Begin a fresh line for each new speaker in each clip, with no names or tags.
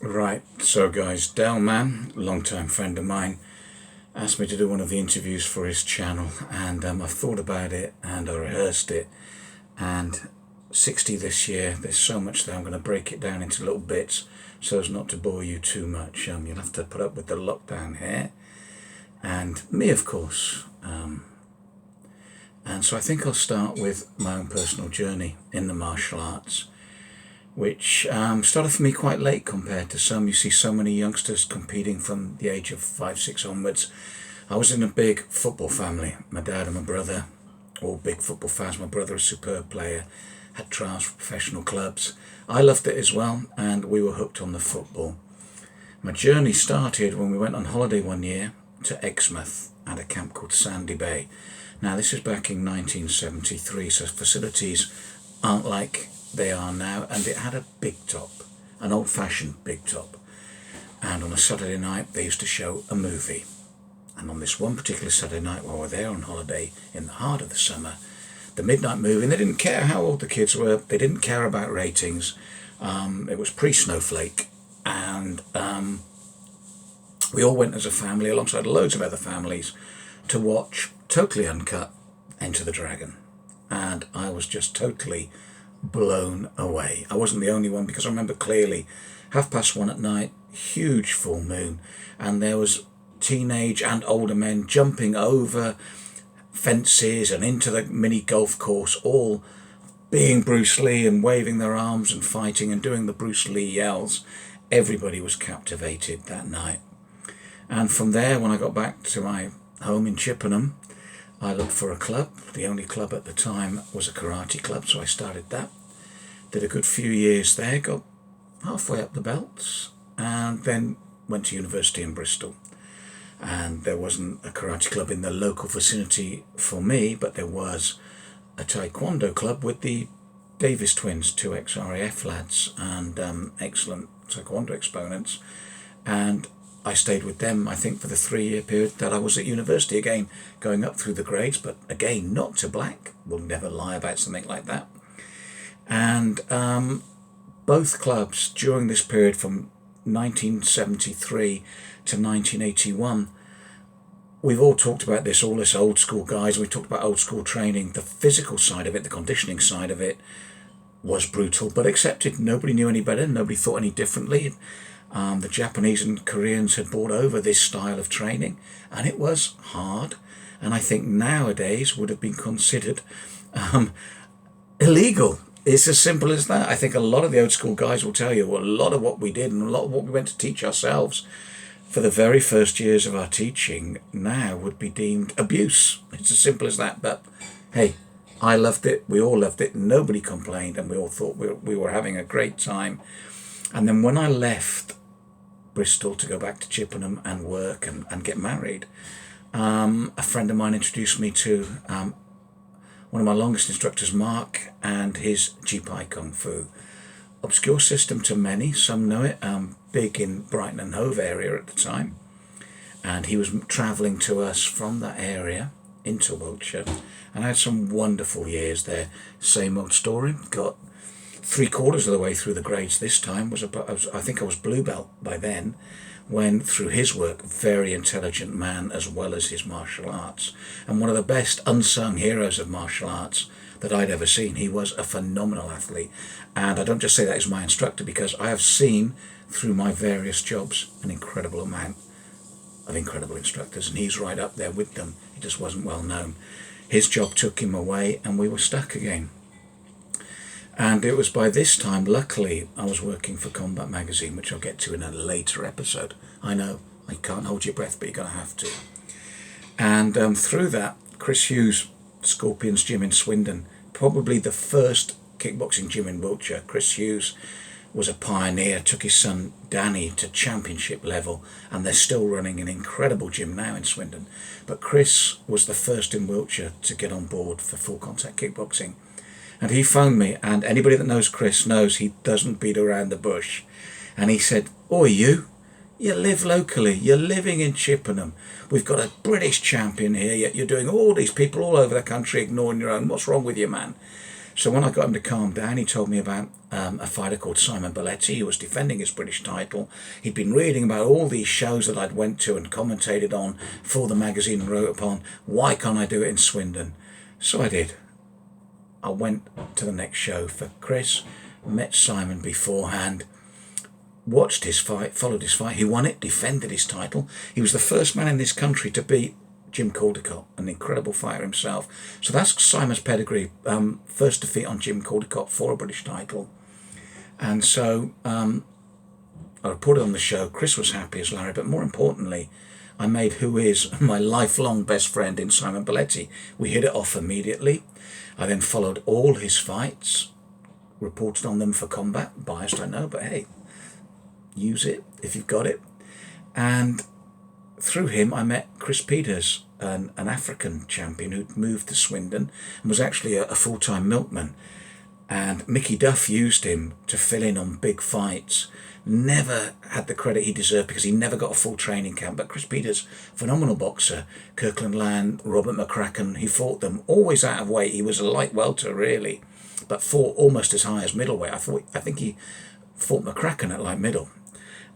Right, so guys, Dale Man, long-time friend of mine, asked me to do one of the interviews for his channel, and I've thought about it and I rehearsed it. And 60 this year, there's so much that I'm going to break it down into little bits so as not to bore you too much. You'll have to put up with the lockdown here and me, of course. And so I think I'll start with my own personal journey in the martial arts, which started for me quite late compared to some. You see so many youngsters competing from the age of 5, 6 onwards. I was in a big football family. My dad and my brother, all big football fans. My brother, a superb player, had trials for professional clubs. I loved it as well, and we were hooked on the football. My journey started when we went on holiday one year to Exmouth at a camp called Sandy Bay. Now, this is back in 1973, so facilities aren't like they are now, and it had a big top, an old-fashioned big top. And on a Saturday night, they used to show a movie. And on this one particular Saturday night, while we were there on holiday in the heart of the summer, the midnight movie, and they didn't care how old the kids were, they didn't care about ratings. It was pre-Snowflake, and we all went as a family, alongside loads of other families, to watch, totally uncut, Enter the Dragon. And I was just totally blown away. I wasn't the only one, because I remember clearly 1:30 at night, huge full moon, and there was teenage and older men jumping over fences and into the mini golf course, all being Bruce Lee and waving their arms and fighting and doing the Bruce Lee yells. Everybody was captivated that night. And from there, when I got back to my home in Chippenham, I looked for a club. The only club at the time was a karate club, so I started that. Did a good few years there, got halfway up the belts, and then went to university in Bristol. And there wasn't a karate club in the local vicinity for me, but there was a taekwondo club with the Davis twins, two ex-RAF lads, and excellent taekwondo exponents. And I stayed with them, I think, for the 3-year period that I was at university, again, going up through the grades, but again, not to black. We'll never lie about something like that. And both clubs, during this period from 1973 to 1981, we've all talked about this, all this old school guys, we talked about old school training. The physical side of it, the conditioning side of it was brutal, but accepted. Nobody knew any better, nobody thought any differently. The Japanese and Koreans had brought over this style of training, and it was hard, and I think nowadays would have been considered illegal. It's as simple as that. I think a lot of the old school guys will tell you, well, a lot of what we did and a lot of what we went to teach ourselves for the very first years of our teaching now would be deemed abuse. It's as simple as that. But hey, I loved it. We all loved it. Nobody complained, and we all thought we were having a great time. And then when I left Bristol to go back to Chippenham and work and get married, a friend of mine introduced me to one of my longest instructors, Mark, and his Jipai Kung Fu. Obscure system to many, some know it, big in Brighton and Hove area at the time. And he was travelling to us from that area into Wiltshire, and I had some wonderful years there. Same old story, got 3/4 of the way through the grades this time. I think I was blue belt by then, when through his work, very intelligent man as well as his martial arts, and one of the best unsung heroes of martial arts that I'd ever seen. He was a phenomenal athlete, and I don't just say that as my instructor, because I have seen through my various jobs an incredible amount of incredible instructors, and he's right up there with them. He just wasn't well known. His job took him away, and we were stuck again. And it was by this time, luckily, I was working for Combat Magazine, which I'll get to in a later episode. I know, I can't hold your breath, but you're going to have to. And through that, Chris Hughes, Scorpions Gym in Swindon, probably the first kickboxing gym in Wiltshire. Chris Hughes was a pioneer, took his son Danny to championship level, and they're still running an incredible gym now in Swindon. But Chris was the first in Wiltshire to get on board for full contact kickboxing. And he phoned me, and anybody that knows Chris knows he doesn't beat around the bush. And he said, "Oi, you live locally, you're living in Chippenham. We've got a British champion here, yet you're doing all these people all over the country ignoring your own. What's wrong with you, man?" So when I got him to calm down, he told me about a fighter called Simon Belletti who was defending his British title. He'd been reading about all these shows that I'd went to and commentated on for the magazine and wrote upon. Why can't I do it in Swindon? So I did. I went to the next show for Chris, met Simon beforehand, watched his fight, followed his fight. He won it, defended his title. He was the first man in this country to beat Jim Caldecott, an incredible fighter himself. So that's Simon's pedigree. First defeat on Jim Caldecott for a British title. And so I reported on the show. Chris was happy as Larry, but more importantly, I made who is my lifelong best friend in Simon Belletti. We hit it off immediately. I then followed all his fights, reported on them for combat. Biased, I know, but hey, use it if you've got it. And through him, I met Chris Peters, an African champion who'd moved to Swindon and was actually a full-time milkman. And Mickey Duff used him to fill in on big fights. Never had the credit he deserved because he never got a full training camp. But Chris Peters, phenomenal boxer. Kirkland Land, Robert McCracken, he fought them. Always out of weight. He was a light welter, really, but fought almost as high as middleweight. I think he fought McCracken at light middle.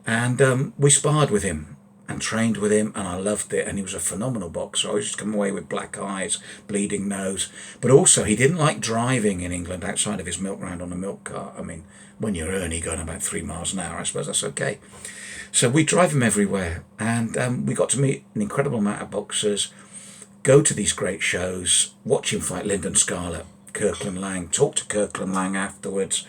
And we sparred with him and trained with him, and I loved it. And he was a phenomenal boxer. I always just come away with black eyes, bleeding nose. But also, he didn't like driving in England outside of his milk round on a milk cart. I mean, when you're Ernie going about 3 miles an hour, I suppose that's okay. So we drive him everywhere, and we got to meet an incredible amount of boxers, go to these great shows, watch him fight Lyndon Scarlett, Kirkland Lang, talk to Kirkland Lang afterwards,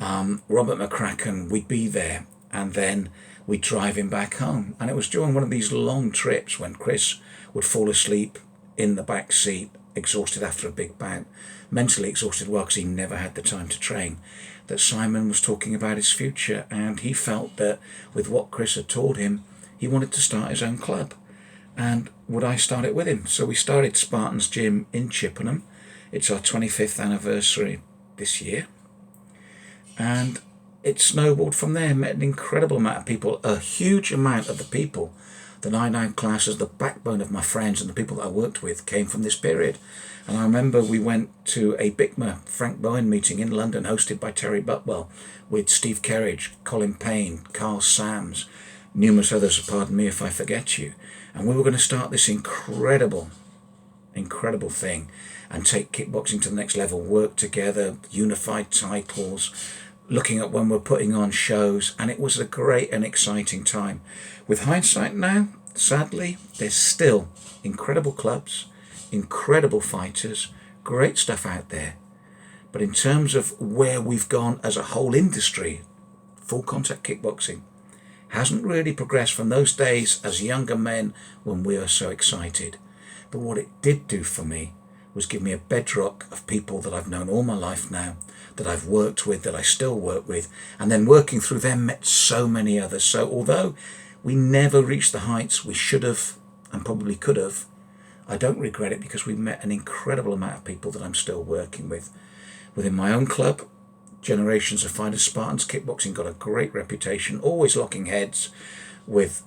Robert McCracken. We'd be there, and then we'd drive him back home. And it was during one of these long trips when Chris would fall asleep in the back seat, exhausted after a big bout, mentally exhausted well because he never had the time to train, that Simon was talking about his future. And he felt that with what Chris had taught him, he wanted to start his own club. And would I start it with him? So we started Spartan's Gym in Chippenham. It's our 25th anniversary this year. And it snowballed from there. Met an incredible amount of people. A huge amount of the people that I now class as the backbone of my friends and the people that I worked with came from this period. And I remember we went to a BICMA Frank Bowen meeting in London hosted by Terry Butwell with Steve Kerridge, Colin Payne, Carl Sams, numerous others, pardon me if I forget you. And we were going to start this incredible thing and take kickboxing to the next level, work together, unified titles, looking at when we're putting on shows, and it was a great and exciting time. With hindsight now, sadly, there's still incredible clubs, incredible fighters, great stuff out there. But in terms of where we've gone as a whole industry, full contact kickboxing hasn't really progressed from those days as younger men when we were so excited. But what it did do for me was give me a bedrock of people that I've known all my life now, that I've worked with, that I still work with, and then working through them met so many others. So although we never reached the heights we should have and probably could have, I don't regret it because we met an incredible amount of people that I'm still working with. Within my own club, generations of fighters, Spartans Kickboxing got a great reputation, always locking heads with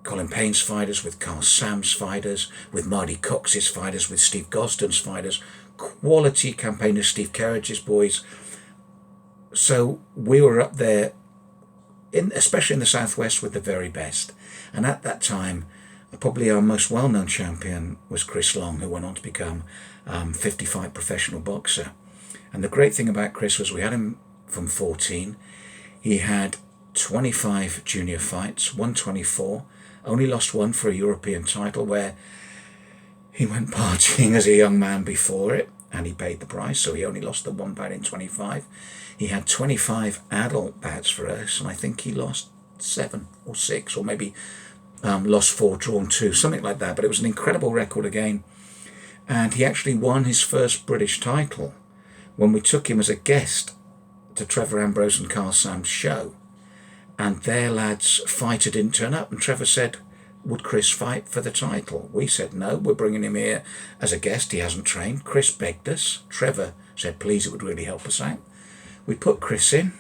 Colin Payne's fighters, with Carl Sam's fighters, with Marty Cox's fighters, with Steve Gosden's fighters, quality campaigners, Steve Kerridge's boys. So we were up there, especially in the Southwest, with the very best. And at that time, probably our most well-known champion was Chris Long, who went on to become 55 professional boxer. And the great thing about Chris was we had him from 14. He had 25 junior fights, 124, only lost one for a European title where he went partying as a young man before it and he paid the price, so he only lost the one bout in 25. He had 25 adult bouts for us, and I think he lost 7 or 6, or maybe lost 4, drawn 2, something like that. But it was an incredible record again. And he actually won his first British title when we took him as a guest to Trevor Ambrose and Carl Sam's show. And their lads' fighter didn't turn up, and Trevor said, would Chris fight for the title? We said no, we're bringing him here as a guest, he hasn't trained. Chris begged us. Trevor said please, it would really help us out. We put Chris in.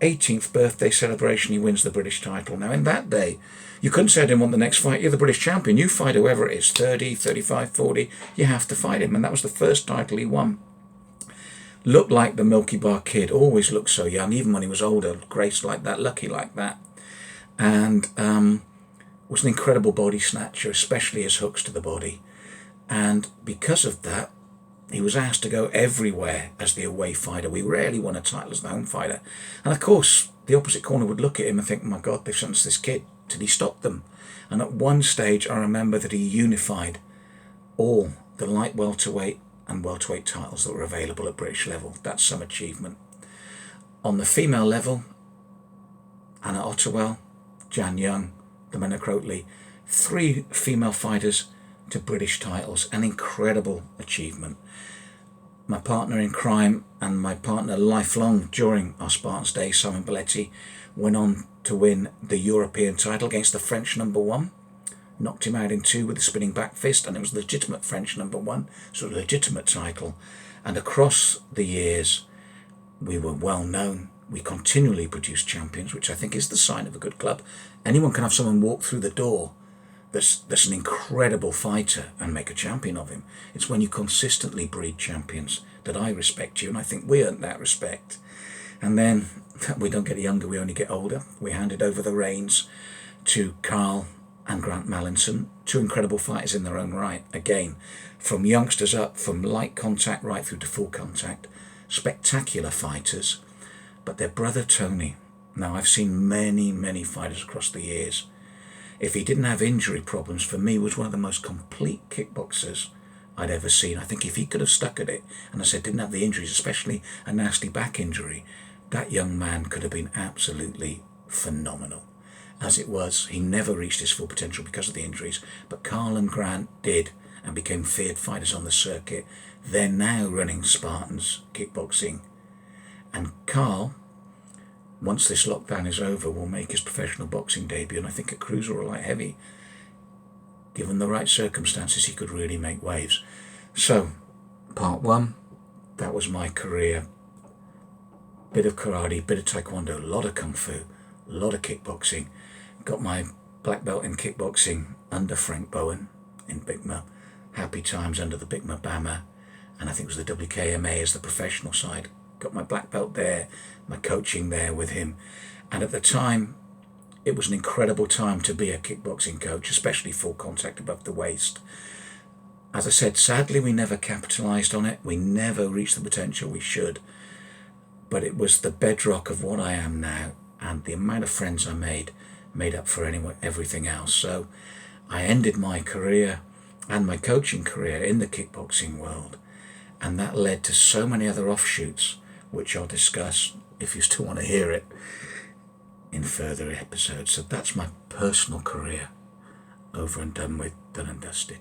18th birthday celebration, he wins the British title. Now in that day, you couldn't say I didn't want the next fight. You're the British champion, you fight whoever it is, 30, 35, 40, you have to fight him. And that was the first title he won. looked like the Milky Bar Kid, always looked so young, even when he was older, graced like that, lucky like that. And was an incredible body snatcher, especially his hooks to the body. And because of that, he was asked to go everywhere as the away fighter. We rarely won a title as the home fighter. And of course, the opposite corner would look at him and think, oh my God, they've sentenced this kid. Till he stopped them. And at one stage, I remember that he unified all the light welterweight and welterweight titles that were available at British level. That's some achievement. On the female level, Anna Ottewell, Jan Young, Domenic Crotley, 3 female fighters to British titles, an incredible achievement. My partner in crime and my partner lifelong during our Spartans days, Simon Belletti, went on to win the European title against the French number 1. Knocked him out in 2 with a spinning back fist, and it was legitimate French number 1, so a legitimate title. And across the years, we were well known. We continually produced champions, which I think is the sign of a good club. Anyone can have someone walk through the door that's an incredible fighter and make a champion of him. It's when you consistently breed champions that I respect you, and I think we earned that respect. And then we don't get younger, we only get older. We handed over the reins to Carl and Grant Mallinson, 2 incredible fighters in their own right. Again, from youngsters up, from light contact right through to full contact. Spectacular fighters. But their brother Tony, now I've seen many, many fighters across the years. If he didn't have injury problems, for me was one of the most complete kickboxers I'd ever seen. I think if he could have stuck at it, and I said didn't have the injuries, especially a nasty back injury, that young man could have been absolutely phenomenal. As it was, he never reached his full potential because of the injuries, but Carl and Grant did and became feared fighters on the circuit. They're now running Spartans kickboxing. And Carl, once this lockdown is over, will make his professional boxing debut, and I think at cruiser or light heavy, given the right circumstances, he could really make waves. So, part 1, that was my career. Bit of karate, bit of taekwondo, a lot of kung fu, a lot of kickboxing. Got my black belt in kickboxing under Frank Bowen in BICMA. Happy times under the BICMA banner. And I think it was the WKMA as the professional side. Got my black belt there, my coaching there with him. And at the time, it was an incredible time to be a kickboxing coach, especially full contact above the waist. As I said, sadly, we never capitalised on it. We never reached the potential we should. But it was the bedrock of what I am now. And the amount of friends I made up for everything else. So I ended my career and my coaching career in the kickboxing world. And that led to so many other offshoots, which I'll discuss, if you still want to hear it, in further episodes. So that's my personal career over and done with, done and dusted.